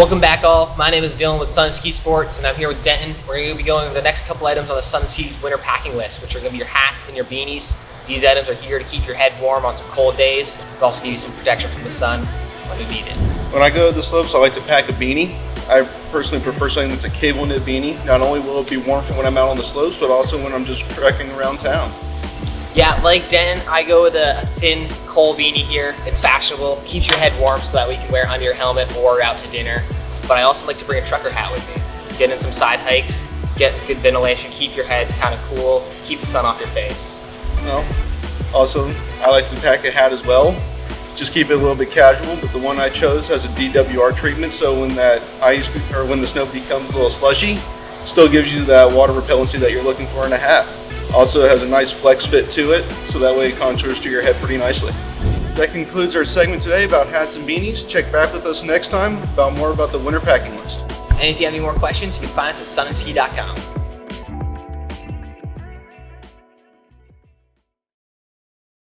Welcome back all. My name is Dylan with Sun Ski Sports and I'm here with Denton. We're going to be going over the next couple items on the Sun Ski's winter packing list, which are going to be your hats and your beanies. These items are here to keep your head warm on some cold days, but also give you some protection from the sun when you need it. When I go to the slopes, I like to pack a beanie. I personally prefer something that's a cable knit beanie. Not only will it be warm for when I'm out on the slopes, but also when I'm just trekking around town. Yeah, like Denton, I go with a thin coal beanie here. It's fashionable, keeps your head warm so that we can wear it under your helmet or out to dinner. But I also like to bring a trucker hat with me. Get in some side hikes, get good ventilation, keep your head kind of cool, keep the sun off your face. Well, also, I like to pack a hat as well. Just keep it a little bit casual, but the one I chose has a DWR treatment, so when that ice or when the snow becomes a little slushy, still gives you that water repellency that you're looking for in a hat. Also it has a nice flex fit to it, so that way it contours to your head pretty nicely. That concludes our segment today about hats and beanies. Check back with us next time about more about the winter packing list. And if you have any more questions, you can find us at sunandski.com.